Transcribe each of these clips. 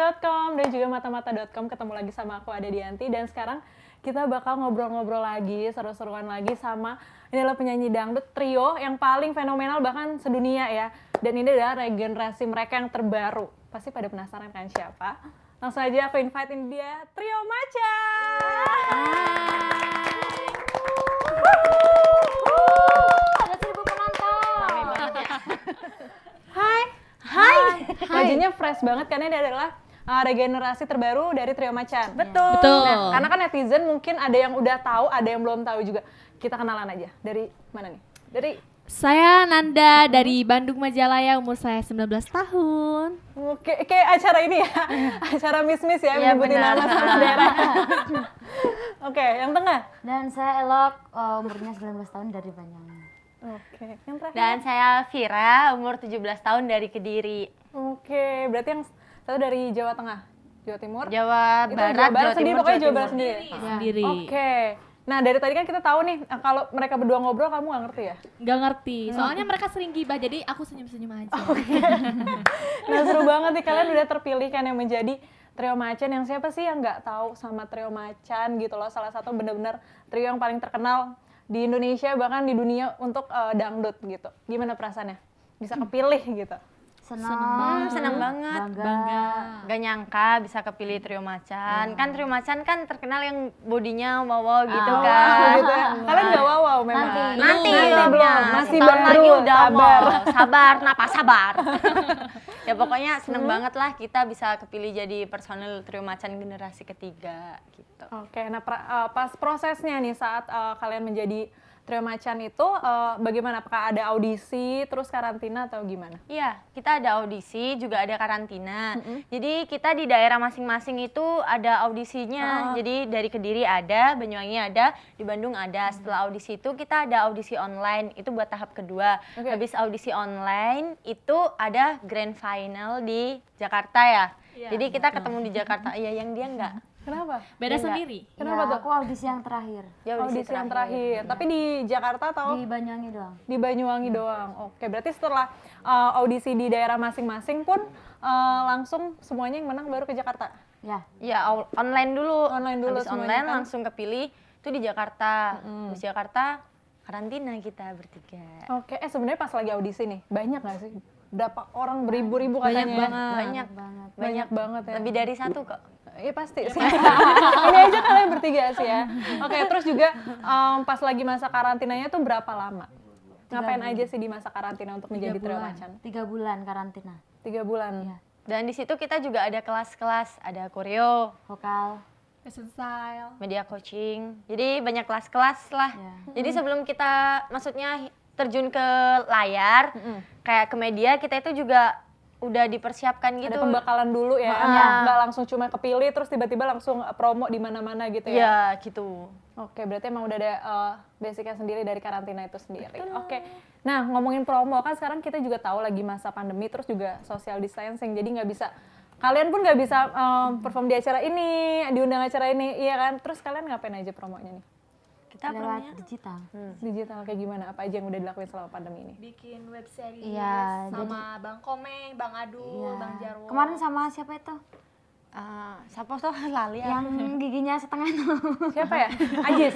Sapa.com dan juga Matamata.com. Ketemu lagi sama aku Ade Dianti dan sekarang kita bakal ngobrol-ngobrol lagi, seru-seruan lagi sama ini adalah penyanyi dangdut trio yang paling fenomenal bahkan sedunia ya. Dan ini adalah regenerasi mereka yang terbaru. Pasti pada penasaran kan siapa? Langsung aja aku invite-in dia, Trio Macan. Ada 1.000 penonton. Rame banget ya. Hai. Bajunya fresh banget karena ini adalah regenerasi terbaru dari Trio Macan. Betul. Nah, karena kan netizen mungkin ada yang udah tahu, ada yang belum tahu juga. Kita kenalan aja. Dari mana nih? Dari Saya Nanda dari Bandung Majalaya, umur saya 19 tahun. kayak acara ini ya. Acara Miss-Miss ya, Iya, menyebutin benar. nama sama daerah. Oke, yang tengah. Dan saya Elok, umurnya 19 tahun dari Banyuwangi. Oke, yang terakhir. Dan saya Vira, umur 17 tahun dari Kediri. Oke, berarti yang satu dari Jawa Tengah, Jawa Timur. Jawa Itu Barat, Jawa Barat Jawa sendiri, Timur, pokoknya Jawa Jawa Barat Timur. sendiri. Sendiri. Oke. Nah, dari tadi kan kita tahu nih, kalau mereka berdua ngobrol kamu nggak ngerti ya? Nggak ngerti, soalnya mereka sering gibah, jadi aku senyum-senyum aja. Nah, seru banget nih kalian udah terpilih kan yang menjadi Trio Macan. Yang siapa sih yang nggak tahu sama Trio Macan gitu loh. Salah satu bener-bener trio yang paling terkenal di Indonesia bahkan di dunia untuk dangdut gitu. Gimana perasaannya? Bisa kepilih gitu. Seneng banget. Bangga. Gak nyangka bisa kepilih Trio Macan. Kan Trio Macan kan terkenal yang bodinya wow gitu Wow, kan. gitu ya. Kalian nggak wow memang. Nanti belum, masih setahun baru. lagi udah Sabar. wow. Sabar, napas sabar. Ya pokoknya seneng banget lah kita bisa kepilih jadi personel Trio Macan generasi ketiga gitu. Oke, nah pas prosesnya nih saat kalian menjadi Trio Macan itu bagaimana? Apakah ada audisi, terus karantina atau gimana? Iya, kita ada audisi, juga ada karantina. Jadi kita di daerah masing-masing itu ada audisinya. Jadi dari Kediri ada, Banyuwangi ada, di Bandung ada. Setelah audisi itu kita ada audisi online, itu buat tahap kedua. Oke. Habis audisi online itu ada grand final di Jakarta ya. Iya, Jadi kita ketemu di Jakarta. Iya, yang dia enggak. Kenapa? Beda Enggak. sendiri. Kenapa tuh? Aku audisi yang terakhir. Ya Audisi yang terakhir. Tapi di Jakarta atau Di Banyuwangi doang. di Banyuwangi doang? Oke, berarti setelah audisi di daerah masing-masing pun langsung semuanya yang menang baru ke Jakarta? Ya. Ya online dulu. Online dulu Habis semuanya online kan? langsung kepilih itu di Jakarta. Di Jakarta karantina kita bertiga. Oke, sebenarnya pas lagi audisi nih, banyak nggak sih? Berapa orang, beribu-ribu katanya? Banyak ya? banget. Banget. Banyak banget ya. Lebih dari satu kok. Iya pasti sih. Ini aja kalian bertiga sih ya. Oke, terus juga pas lagi masa karantinanya tuh berapa lama? Ngapain aja sih di masa karantina untuk menjadi Trio Macan? 3 bulan karantina. 3 bulan. Iya. Dan di situ kita juga ada kelas-kelas, ada koreo, Vokal. Fashion style. media coaching. Jadi banyak kelas-kelas lah. Ya. Jadi sebelum kita maksudnya terjun ke layar, kayak ke media, kita itu juga udah dipersiapkan gitu. Ada pembekalan dulu ya, nggak langsung cuma kepilih terus tiba-tiba langsung promo di mana-mana gitu ya. Iya, gitu. Oke, berarti emang udah ada basicnya sendiri dari karantina itu sendiri. Oke, nah ngomongin promo kan sekarang kita juga tahu lagi masa pandemi terus juga social distancing, jadi nggak bisa, kalian pun nggak bisa perform di acara ini, diundang acara ini, iya kan? Terus kalian ngapain aja promonya nih? Kita Lewat promonya digital. Digital kayak gimana? Apa aja yang udah dilakuin selama pandemi ini? Bikin web series Iya, sama Bang Komeng, Bang Adul, Iya. Bang Jarwo. Kemarin sama siapa itu? siapa tuh lali ya? Yang giginya setengah itu. Siapa ya? Ajis?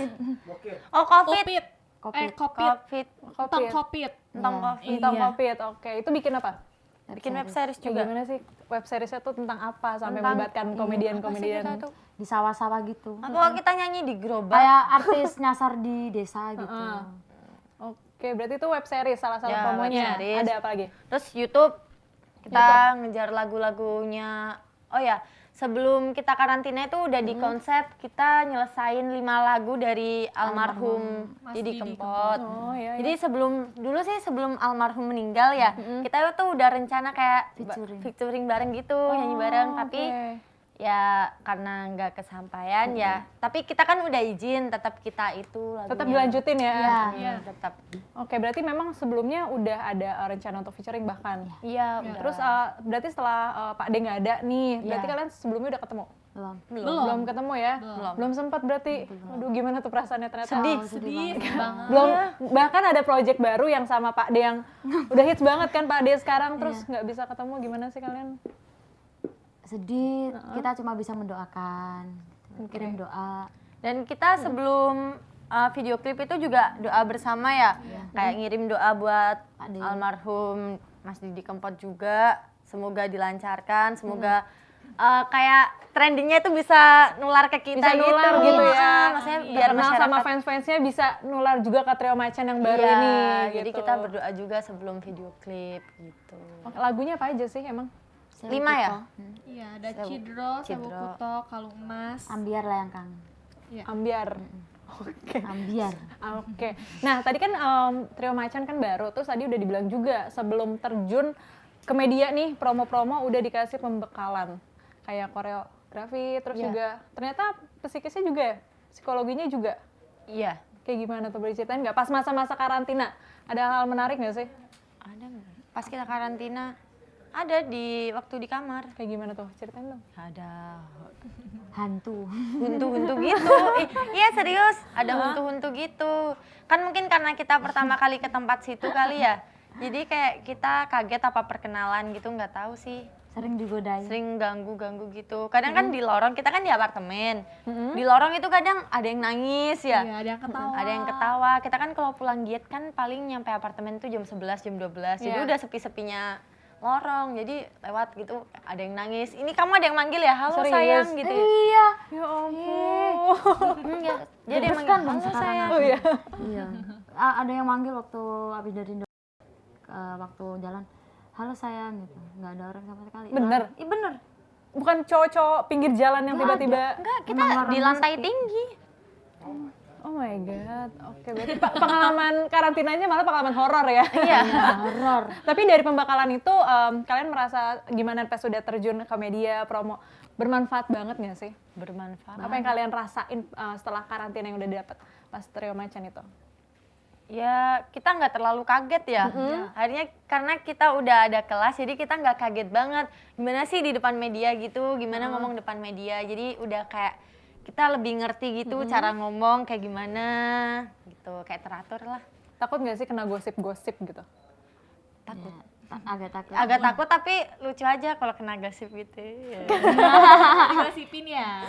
Oh, COVID. Kopit. Kopit. Kopit. COVID. Tentang kopit. Tentang Iya. COVID. Tentang Iya. COVID, oke. Itu bikin apa? Bikin web series Kayak juga. gimana sih? Web seriesnya tuh tentang apa? Sampai Tentang- melibatkan komedian-komedian. Apa sih kita tuh? Di sawah-sawah gitu. Apa kita nyanyi di gerobak? Kayak artis nyasar di desa gitu. Oke, berarti itu web series salah satu Ya, promonya. web series. Ada apa lagi? Terus YouTube kita ngejar lagu-lagunya. Oh ya, sebelum kita karantina itu udah di konsep kita nyelesain 5 lagu dari almarhum Mas Didi Didi Kempot. Oh iya. Jadi sebelum almarhum meninggal ya, kita tuh udah rencana kayak featuring bareng gitu, nyanyi bareng. Tapi ya karena nggak kesampaian ya. Tapi kita kan udah izin, tetap kita itu lagunya. Tetap dilanjutin ya? Iya. Tetap. Oke, berarti memang sebelumnya udah ada rencana untuk featuring bahkan. Iya, udah. Terus berarti setelah Pak D nggak ada nih, berarti kalian sebelumnya udah ketemu? Belum. Belum ketemu ya? Belum. Belum sempat berarti. Aduh, gimana tuh perasaannya ternyata? Sedih banget. Belum, bahkan ada project baru yang sama Pak D yang udah hits banget kan Pak D sekarang, terus nggak bisa ketemu, gimana sih kalian? sedih, kita cuma bisa mendoakan, kirim doa. Dan kita sebelum video klip itu juga doa bersama ya, kayak ngirim doa buat Ade. almarhum Mas Didi Kempot juga, semoga dilancarkan, semoga kayak trendingnya itu bisa nular ke kita Bisa nular gitu ya. maksudnya biar Kenal masyarakat sama fans-fansnya bisa nular juga ke Trio Macan yang baru Iya, ini. jadi gitu. kita berdoa juga sebelum video klip gitu. Lagunya apa aja sih emang? 5 ya? Iya, ada Cidro, Sewu Cidro. Kuto, Kalung Emas. Ambiar lah yang Kang. Ambiar. Oke. Ambiar. Oke. Nah, tadi kan Trio Macan kan baru, terus tadi udah dibilang juga sebelum terjun ke media nih, promo-promo udah dikasih pembekalan. Kayak koreografi, terus juga ternyata psikisnya juga ya? Psikologinya juga. Iya. Kayak gimana tuh, boleh ceritain nggak? Pas masa-masa karantina, ada hal menarik nggak sih? Ada nggak? Pas kita karantina, ada di waktu di kamar. Kayak gimana tuh, ceritain dong. Ada Hantu. huntu-huntu gitu. Iya serius, ada huntu-huntu gitu. Kan mungkin karena kita pertama kali ke tempat situ kali ya. Jadi kayak kita kaget apa perkenalan gitu, nggak tahu sih. Sering digodain. Sering ganggu-ganggu gitu. Kadang kan di lorong, kita kan di apartemen. Di lorong itu kadang ada yang nangis ya. Iya, ada yang ketawa. Ada yang ketawa. Kita kan kalau pulang diet kan paling nyampe apartemen tuh jam 11, jam 12. Jadi Iya. udah sepi-sepinya lorong. Jadi lewat gitu ada yang nangis. Ini kamu ada yang manggil ya? Halo Serius? sayang gitu. Iya. Ya ampun. Enggak. Jadi Terus emang kan Bang halo sekarang sayang. Oh iya. Iya. Ada yang manggil waktu habis dari waktu jalan. Halo sayang gitu. Nggak ada orang sama sekali. Bener? Iya bener. Bukan cowok-cowok pinggir jalan yang tiba-tiba. Enggak, kita Emang di orangnya lantai sepi. tinggi. Oh my god. Oke, berarti pengalaman karantinanya malah pengalaman horor ya. Iya. Horor. Tapi dari pembekalan itu kalian merasa gimana pas sudah terjun ke media promo bermanfaat banget nggak sih? Bermanfaat. Apa yang kalian rasain setelah karantina yang udah didapat pas Trio Macan itu? Ya kita nggak terlalu kaget ya. Akhirnya karena kita udah ada kelas, jadi kita nggak kaget banget. Gimana sih di depan media gitu, gimana ngomong depan media. Jadi udah kayak kita lebih ngerti gitu cara ngomong kayak gimana gitu, kayak teratur lah. Takut nggak sih kena gosip-gosip gitu? Takut. Agak takut. Agak takut tapi lucu aja kalau kena gosip gitu. Ya. Digosipin ya.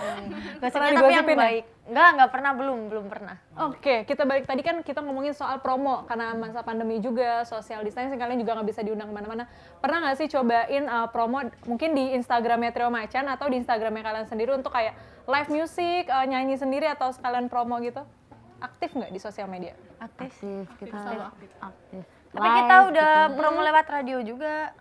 Gosipnya Pernah tapi yang digosipin ya? baik. Nggak pernah, belum pernah. Oke, kita balik tadi kan kita ngomongin soal promo karena masa pandemi juga, social distancing, kalian juga nggak bisa diundang kemana-mana. Pernah nggak sih cobain promo mungkin di Instagramnya Trio Macan atau di Instagramnya kalian sendiri untuk kayak live music, nyanyi sendiri atau sekalian promo gitu? Aktif nggak di sosial media? Aktif. Aktif. Kita aktif. Tapi kita udah promo lewat radio juga.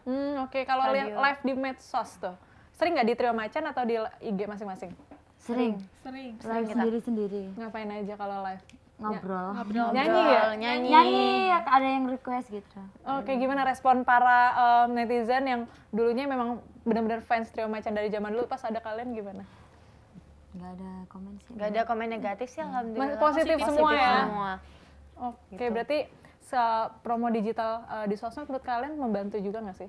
Oke. Kalau Radio. live di medsos tuh, sering nggak di Trio Macan atau di IG masing-masing? Sering. Sering. Live sendiri-sendiri. Ngapain aja kalau live? Ngobrol. Nyanyi ya? Nyanyi. Nyanyi, ada yang request gitu. Oke, gimana respon para netizen yang dulunya memang benar-benar fans Trio Macan dari zaman dulu, pas ada kalian gimana? Nggak ada komen sih. Gak ada komen negatif sih alhamdulillah. Positif semua ya? Semua. Oke, berarti promo digital di sosmed menurut kalian membantu juga nggak sih?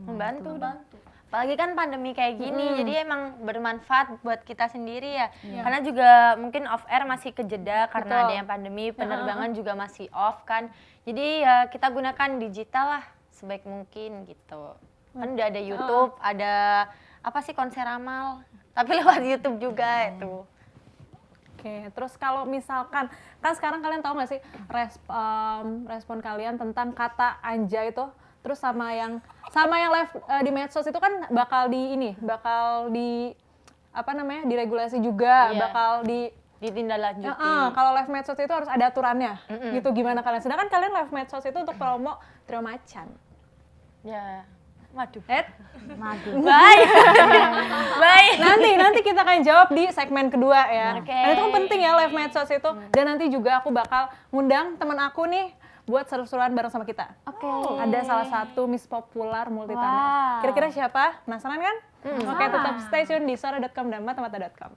Membantu. Apalagi kan pandemi kayak gini, jadi emang bermanfaat buat kita sendiri ya. Karena juga mungkin off air masih kejeda karena ada yang pandemi, penerbangan juga masih off kan. Jadi ya kita gunakan digital lah sebaik mungkin gitu. Kan udah ada YouTube, ada apa sih konser amal, tapi lewat YouTube juga itu. Oke, terus kalau misalkan, kan sekarang kalian tahu nggak sih respon kalian tentang kata anjay itu, terus sama yang live di medsos itu kan bakal di apa namanya, diregulasi juga, Iya. bakal Ditindaklanjuti. kalau live medsos itu harus ada aturannya, gitu. Gimana kalian? Sedangkan kalian live medsos itu untuk promo Trio Macan. Ya, waduh. Madu. Baik. Baik. Nanti kita akan jawab di segmen kedua ya. Oke. Dan itu kan penting ya live medsos itu. Dan nanti juga aku bakal ngundang teman aku nih buat seru-seruan bareng sama kita. Oke. Ada salah satu Miss Popular multi talent. Wow. Kira-kira siapa? Penasaran kan? Oke, tetap stay tune di suara.com dan matamata.com.